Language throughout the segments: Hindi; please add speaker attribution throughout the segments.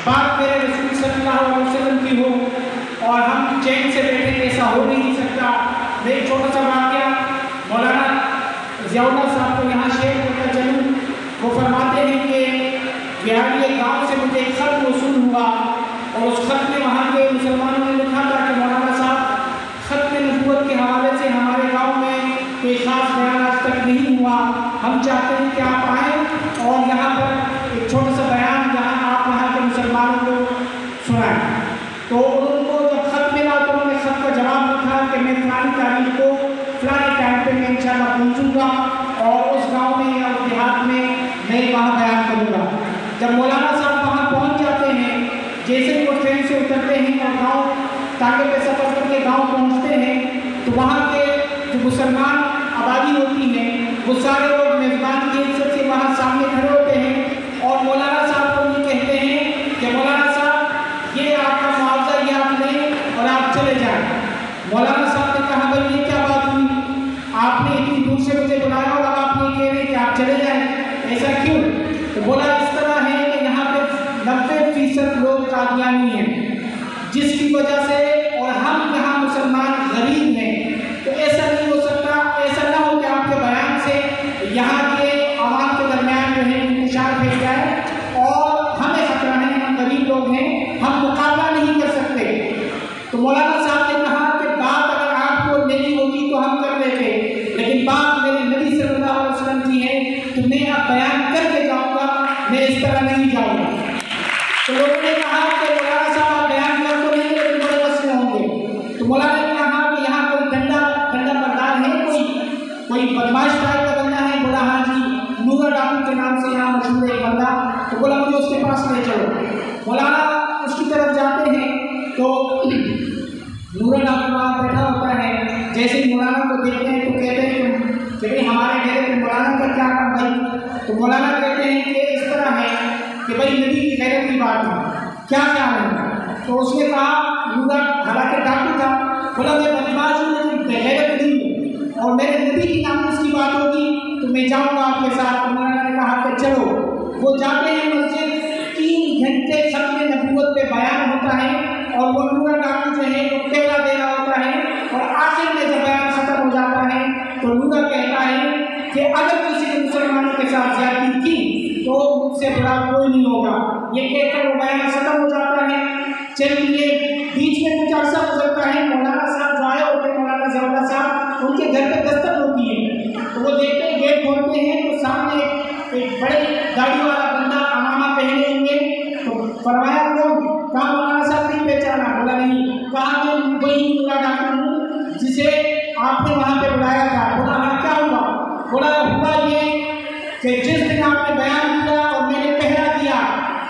Speaker 1: बात मेरे रसूल सल्लल्लाहु अलैहि वसल्लम की हो और हम चैन से बैठे, ऐसा हो नहीं सकता। मैं एक छोटा सा वाक़या मौलाना ज़ियाउल्लाह साहब को यहाँ शेयर करता चलूँ। वो फरमाते हैं कि बिहारी एक गाँव से मुझे एक खत वसूल हुआ और उस खत में वहाँ के मुसलमानों ने लिखा था कि मौलाना साहब, खत में नबूवत के हवाले से हमारे गाँव में कोई ख़ास बयान आज तक नहीं हुआ। हम चाहते हैं कि आप आएँ और यहाँ पर एक छोटा सा बयान जहाँ आप वहाँ के मुसलमानों को सुनाएं। तो उनको जब खत मिला तो उन्होंने खत का जवाब लिखा कि मैं फलानी तारीख को फलाने टाइम पे मैं इंशाल्लाह पहुँचूँगा और उस गाँव में या देहात में मैं वहाँ बयान करूँगा। जब मौलाना साहब वहाँ पहुँच जाते हैं, जैसे ही वो ट्रेन से उतरते हैं और गाँव टांगे पे सफ़र करके गाँव पहुँचते हैं, तो वहाँ के जो मुसलमान आबादी होती है वो सारे लोग मेज़बान की इज्जत से वहाँ सामने खड़े होते हैं और मौलाना साहब को ये कहते हैं कि मौलाना साहब, ये आपका मुआवजा, ये आप लें और आप चले जाएं। मौलाना साहब ने कहा, भाई ये क्या बात हुई, आपने इतनी दूर से मुझे बुलाया और अब आप ये कह रहे हैं कि आप चले जाएं, ऐसा क्यों? तो बोला, इस तरह है कि यहाँ पे 90% लोग कादियानी हैं, जिसकी वजह से, और हम यहाँ मुसलमान गरीब हैं, तो ऐसा नहीं हो सकता, ऐसा ना हो कि आपके बयान से यहाँ के आवाम के दरमियान जो है इंतशार फैल जाए और हमें खतरा है, हम गरीब लोग हैं, हम मुकाबला नहीं कर सकते। तो मौलाना साहब ने कहा कि बात अगर आपको नहीं होगी तो हम कर लेते, लेकिन बात मेरे नबी सल्लल्लाहु अलैहि वसल्लम की है तो मैं अब बयान करके जाऊँगा, मैं इस तरह नहीं जाऊँगा। तो लोगों ने कहा कि मौलाना साहब आप बयान कर तो नहीं, लेकिन बड़े मसले होंगे। तो मौलाना ने कहा कि यहाँ कोई ठंडा मर्दान है, कोई बदमाश टाइप का बंदा है? बोला, हाँ जी, नूरा डाकू के नाम से यहाँ मशहूर है एक बंदा। तो बोला, मुझे उसके पास ले चलो। मौलाना उसकी तरफ जाते हैं तो नूरा डाकू वहाँ बैठा होता है। जैसे ही मौलाना को देखते हैं तो कहते हैं कि भाई हमारे डेरे पे मौलाना का क्या काम भाई? तो मौलाना कहते हैं कि इस तरह है कि भाई नबी की गैरत की बात है, क्या ख्याल है? तो उसने कहा, नूरा हालांकि डाकू था, बोला मैं बदमाश हूँ लेकिन गैरत नहीं हूँ और मेरे नबी की नाम की बात होगी तो मैं जाऊँगा आपके साथ। मौलाना ने कहा कि चलो। वो जाते हैं मस्जिद, 3 घंटे खत्म नबूवत पे बयान होता है और वो नूरा डाकू जो है वो पहला दे रहा होता है और आखिर में जब बयान खत्म हो जाता है तो नूरा कहता है कि अगर किसी ने मुसलमानों के साथ ज्यादती की तो मुझसे बुरा कोई नहीं होगा। ये कहकर वो बयान खत्म हो जाता है। चलिए, बीच में कुछ अर्सा गुजरता है, मौलाना साहब जो आए होते हैं, मौलाना ज़ियाउल्लाह साहब, उनके घर पे दस्तक होती है। तो वो देखते हैं, गेट खोलते हैं तो सामने एक बड़े गाड़ी वाला बंदा अमामा पहने हुए। तो फरमाया, कौन? कहा मौलाना साहब नहीं पहचाना? बोला नहीं। कहा मैं वही नूरा डाकू हूँ जिसे आपने वहाँ पे बुलाया था। बोला हाँ, क्या हुआ? बोला हुआ ये कि जिस दिन आपने बयान दिया और मैंने पहरा दिया,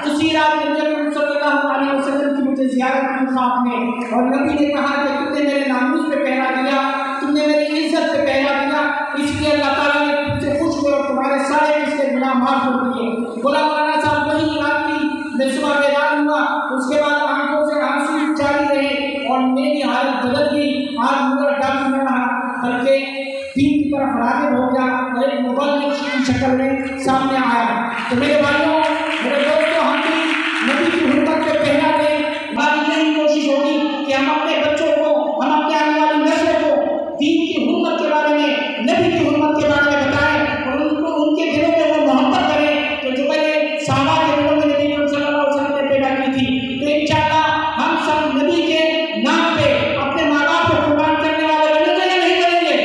Speaker 1: उसी रात नबी सल्लल्लाहु अलैहि वसल्लम की मुझे ज़ियारत की ख्वाब में, और नबी ने कहा कि तुमने मेरे नामूस पे पहरा दिया, तुमने मेरी इज्जत पे पहरा दिया, इसलिए अल्लाह ताला ने तुमसे खुश हुए और तुम्हारे सारे पिछले गुनाह माफ कर दिए। बोला मौलाना साहब, वही रात की मैं सुबह बेदार हुआ, उसके बाद आंखों से आंसू जारी रहे और मेरी हालत बदल गई। आज नूरा डाकू में रहा, बल्कि दीन की तरफ राग़िब हो गया और एक मुबल्लिग़ की शक्ल में सामने आया। तो मेरे भाइयों, मेरे दोस्तों, हम भी नबी की हुर्मत पे पहरा दें। हमारी यही कोशिश होगी कि हम अपने बच्चों को, हम अपने आने वाली नस्लों को दीन की हुर्मत के बारे में, नबी की हुर्मत के बारे में बताएं और उनको उनके दिलों में वो मोहब्बत करें तो जो पहले सहाबा के दिलों में नबी सल्लल्लाहु अलैहि वसल्लम ने पैदा की थी। तो इंशाअल्लाह हम सब नबी के नाम पे अपने माँ बाप को कुर्बान करने वाले बनेंगे या नहीं बनेंगे?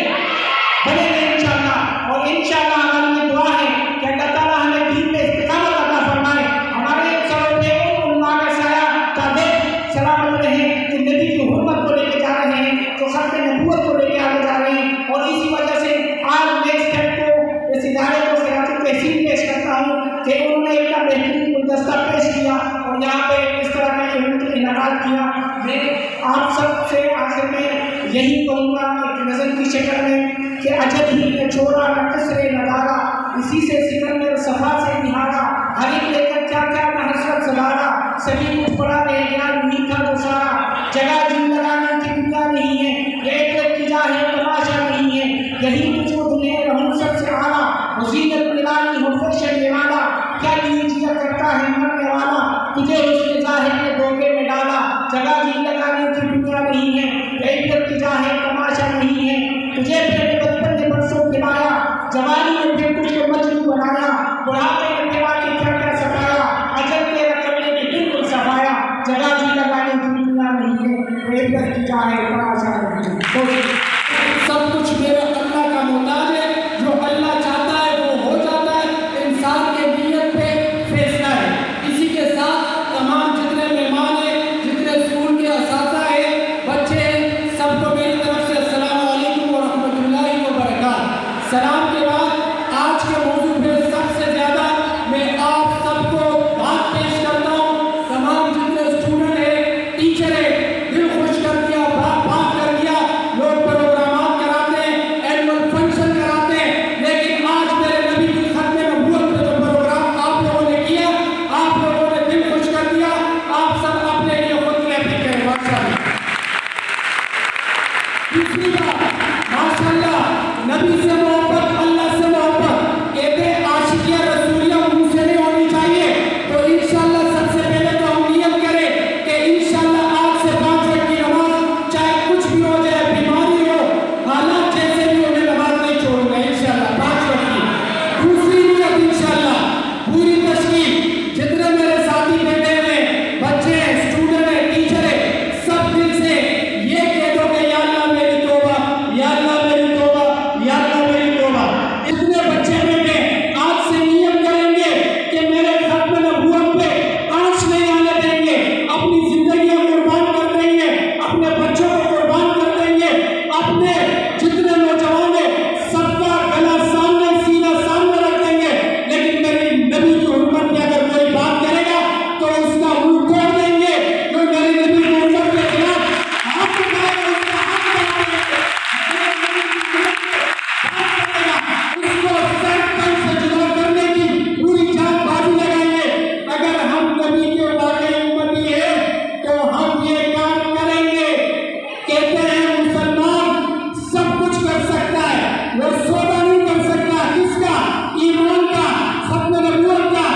Speaker 1: बनेंगे इंशाअल्लाह। और इंशाअल्लाह हमारी ये दुआ है कि अल्लाह ताला हमें दीन में इस्तिकामत अता फरमाए, हमारे सरों पे उम्मा का साया ताबे सलामत रहे कि नबी की हुर्मत को लेके जा रहे हैं, तो खत्म नबूवत को लेके आगे जा रहे हैं। और इसी वजह से आज मैं इस स्टेप को, इस इदारे को सियासी तहसील पेश करता हूँ कि उन्होंने एक बेहतरीन गुलदस्ता पेश किया और यहाँ पे इस तरह का इवेंट इनेकाद किया। मैं आप सब से आखिर में यही कहूँगा एक नज़र की शक्ल में कि अजब ही ने छोड़ा न कसरे नगारा, इसी से सिकंदर सफा से निहारा, हर एक लेकर क्या क्या न हसरत सवारा, सभी कुछ पड़ा रह गया मीठा जो सारा, जगह जिन लगाने की दुनिया नहीं है, एक की जाहे तमाशा नहीं है, यही तुझको दुनिया रहूं सबसे आला, वसीयत मिलानी हो फैशन वाला, क्या लीजिए करता है मरने वाला, तुझे उसके बुढ़ापे में पिता की क्या सफाया, अजल के रकबे की बिल्कुल सफाया, जगह जी लगाने की दुनिया नहीं है, इज्जत की जाए बड़ा जाए। तो सब कुछ मेरे अल्लाह का मोहताज है, जो अल्लाह चाहता है वो हो जाता है, इंसान के नियत पे फैसला है। इसी के साथ तमाम जितने मेहमान हैं, जितने स्कूल के असातिज़ा हैं, बच्चे हैं, सबको मेरी तरफ से अस्सलामु अलैकुम व रहमतुल्लाहि व बरकातहू। सलाम के बाद आज के मौजू पे सबसे ज़्यादा मैं आप सबको बात पेश करता हूँ। तमाम जितने स्टूडेंट हैं, टीचर हैं, दिल खुश कर दिया, बात कर दिया, लोग प्रोग्राम कराते हैं, एनुअल फंक्शन कराते हैं, लेकिन आज मेरे नबी की खत्म नबूवत पे जो प्रोग्राम आप लोगों ने किया, आप लोगों ने दिल खुश कर दिया। आप सब अपने लिए खुद क्लैपिंग करें माशाअल्लाह। दूसरी बात, माशाअल्लाह, नबी से मोहब्बत, अल्लाह से मोहब्बत, कहते हैं आशिकिया रसूलिया मुंह से नहीं होनी चाहिए। तो इंशाअल्लाह सबसे पहले तो हम नियत करें कि इंशाअल्लाह आज से 5 वक्त की नमाज, चाहे कुछ भी हो जाए, बीमारी हो, हालात जैसे भी हो, मैं नमाज नहीं छोड़ूंगा इंशाअल्लाह 5 वक्त की। दूसरी नियत इंशाअल्लाह पूरी तशकील, जितने मेरे साथी बैठे हुए बच्चे हैं, स्टूडेंट हैं, टीचर हैं, सब दिल से ये कह दो कि या अल्लाह मेरी तौबा, या अल्लाह मेरी तौबा, या अल्लाह मेरी तौबा। इतने बच्चे बैठे आज से नियत करेंगे कि मेरे खत्म नबूवत पे आंच नहीं आने देंगे, अपनी जिंदगियां कुर्बान कर देंगे, अपने बच्चों को कुर्बान कर देंगे, अपने जितने नौजवान हैं सबका गला सामने, सीना सामने रख देंगे, लेकिन मेरी नबी की हुर्मत में अगर कोई बात करेगा तो उसका मुंह तोड़ देंगे। जो मेरे नबी की हुर्मत के खिलाफ हाथ उठाएगा, उसका हाथ उठाएंगे, उसको सर से जुदा करने की पूरी जान बाजी लगाएंगे। अगर हम नबी के वाकई उम्मती है तो हम ये काम करेंगे। कहते हैं मुसलमान सब कुछ कर सकता है, वो सौदा नहीं कर सकता। किसका? ईमान का, खत्म नबूवत का।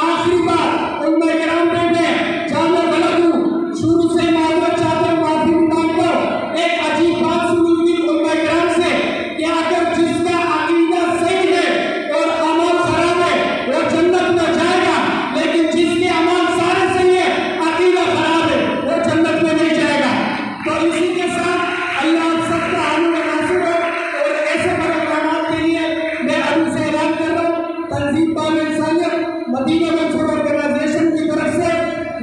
Speaker 1: आखिरी बात, उम्मे किराम बैठे, जानो गलत हूँ, शुरू से माजरत चाहते हैं, माफी भी मांगता हूँ। एक अजीब बात सुनी थी उम्मे किराम से कि अगर जिसका अकीदा सही है और अमल खराब है वो जन्नत में जाएगा, लेकिन जिसके अमल सारे सही है, अकीदा खराब है, वो जन्नत में नहीं जाएगा। तो इसी के साथ अल्लाह आप सबका आने का नासिर हो। और ऐसे प्रोग्राम के लिए मैं अभी से ऐलान कर रहा हूँ, तंजीम बाल इंसानियत मदीना मंसूर ऑर्गेनाइजेशन की तरफ से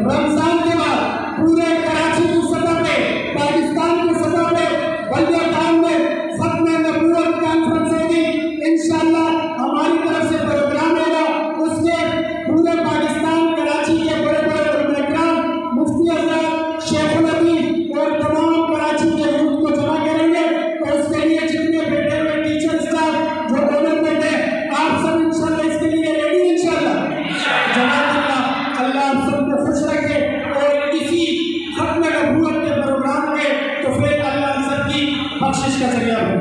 Speaker 1: रमजान के बाद पूरे कराची की सतह पे, पाकिस्तान की सतह पे बल्दिया टाउन में खत्म नबूवत कॉन्फ्रेंस होगी इंशाअल्लाह। हमारी तरफ से प्रोग्राम होगा, उसके पूरे पाकिस्तान, कराची के बड़े बड़े प्रोग्राम मुफ्ती हज़रत, शेखुल हदीस और तमाम कराची के यूथ को जमा करेंगे। तो उसके लिए जितने बैठे हुए टीचर स्टाफ जो ओनर बैठे, आप सब इंशाअल्लाह इसके लिए रेडी इंशाअल्लाह। जज़ाकल्लाह, अल्लाह आप सबको खुश रखे। और इसी खत्म नबूवत के प्रोग्राम में तो फिर अल्लाह सबकी बख्शिश का जरिया हो।